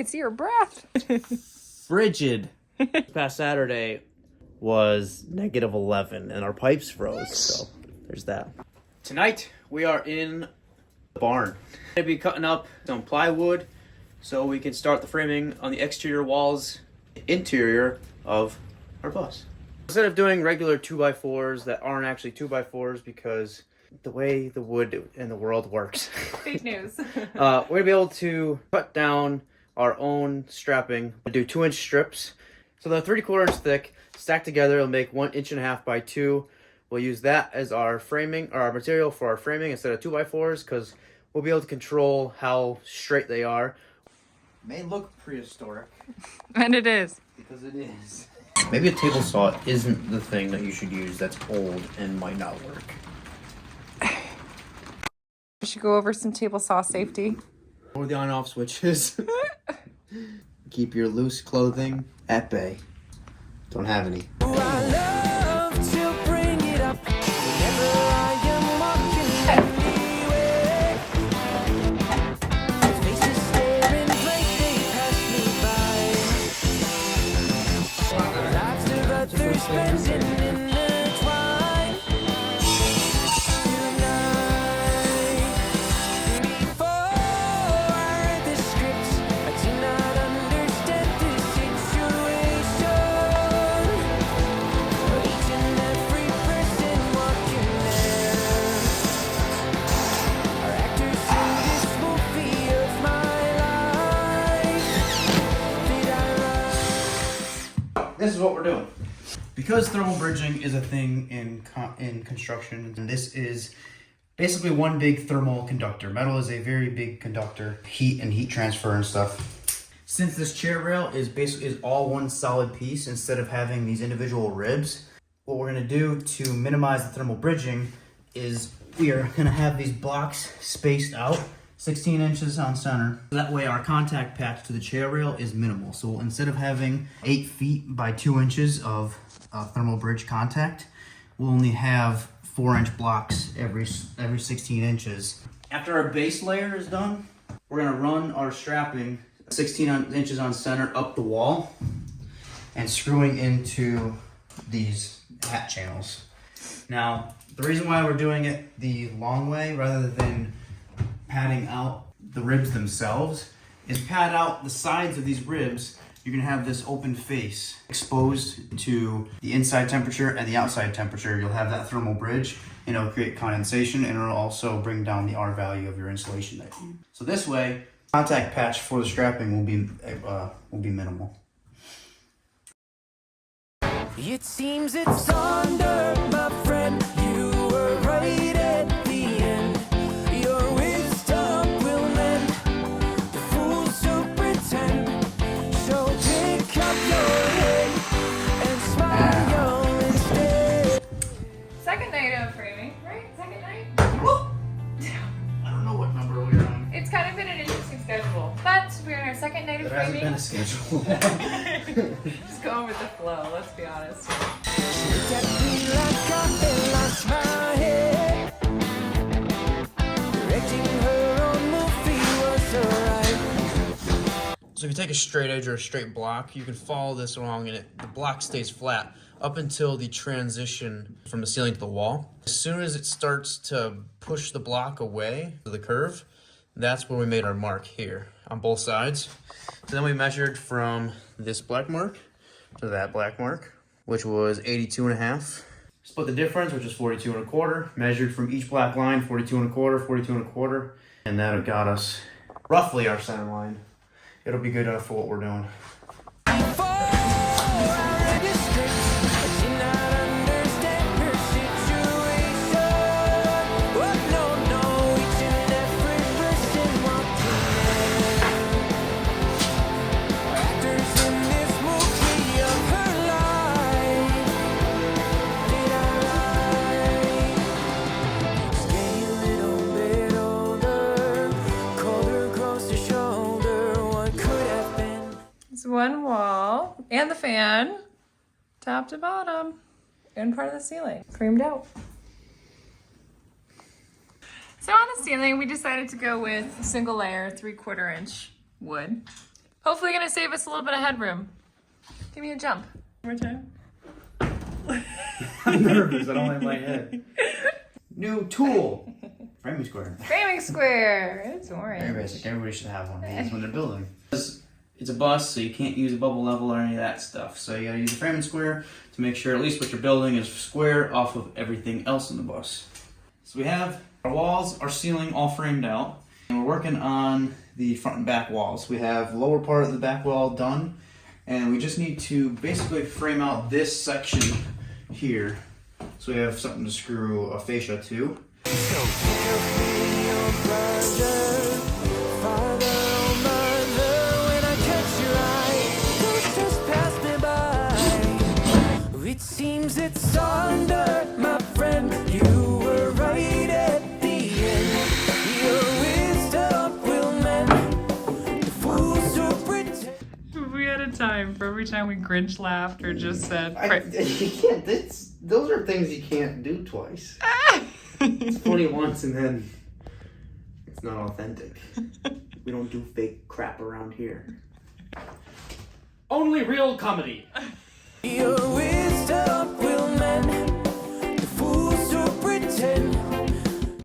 could see your breath. Frigid. This past Saturday was -11 and our pipes froze, so there's that. Tonight we are in the barn. I'm gonna be cutting up some plywood so we can start the framing on the exterior walls, interior of our bus. Instead of doing regular 2x4s that aren't actually 2x4s because the way the wood in the world works. Fake news. We're gonna be able to cut down our own strapping. We'll do 2-inch strips. So they're 3/4 inch thick, stacked together. It'll make 1.5 by 2. We'll use that as our framing, or our material for our framing instead of 2x4s, because we'll be able to control how straight they are. May look prehistoric. And it is. Because it is. Maybe a table saw isn't the thing that you should use that's old and might not work. We should go over some table saw safety. Or the on-off switches. Keep your loose clothing at bay. Don't have any. This is what we're doing. Because thermal bridging is a thing in construction, and this is basically one big thermal conductor. Metal is a very big conductor, heat and heat transfer and stuff. Since this chair rail is all one solid piece instead of having these individual ribs, what we're gonna do to minimize the thermal bridging is we are gonna have these blocks spaced out 16 inches on center. That way our contact patch to the chair rail is minimal. So instead of having 8 feet by 2 inches of thermal bridge contact, we'll only have 4-inch blocks every 16 inches. After our base layer is done, we're gonna run our strapping 16 inches on center up the wall and screwing into these hat channels. Now, the reason why we're doing it the long way rather than padding out the ribs themselves is pad out the sides of these ribs. You're gonna have this open face exposed to the inside temperature and the outside temperature. You'll have that thermal bridge and it'll create condensation, and it'll also bring down the R value of your insulation. So this way, contact patch for the strapping will be minimal. It seems it's under, my friend. You were right at the end. Your wisdom will mend the fools who pretend. So pick up your head and smile instead. Second night of framing, right? Second night? I don't know what number we're on. It's kind of been an interesting schedule, but we're in our second night of There hasn't framing. been a schedule. Just going with the flow, let's be honest. So if you take a straight edge or a straight block, you can follow this along and the block stays flat up until the transition from the ceiling to the wall. As soon as it starts to push the block away to the curve, that's where we made our mark here on both sides. So then we measured from this black mark to that black mark, which was 82.5. Split the difference, which is 42.25. Measured from each black line, 42.25, 42.25. And that got us roughly our center line. It'll be good enough for what we're doing. One wall and the fan, top to bottom, and part of the ceiling, framed out. So on the ceiling, we decided to go with single layer 3/4 inch wood. Hopefully gonna save us a little bit of headroom. Give me a jump. One more time. I'm nervous. I don't like my head. New tool. Framing square. Framing square. It's Very orange. basic. Everybody should have one of these when they're building. It's a bus, so you can't use a bubble level or any of that stuff. So you gotta use a framing square to make sure at least what you're building is square off of everything else in the bus. So we have our walls, our ceiling all framed out. And we're working on the front and back walls. We have lower part of the back wall done. And we just need to basically frame out this section here. So we have something to screw a fascia to. So carefree or brother, father or mother, when I catch your eye, don't just pass me by. It seems it's under, my friend, you were right at the end. Your wisdom will mend the fools who pretend. If we had a time for every time we Grinch laughed or just said, You can't. Those are things you can't do twice. It's funny once and then it's not authentic. We don't do fake crap around here. Only real comedy. Your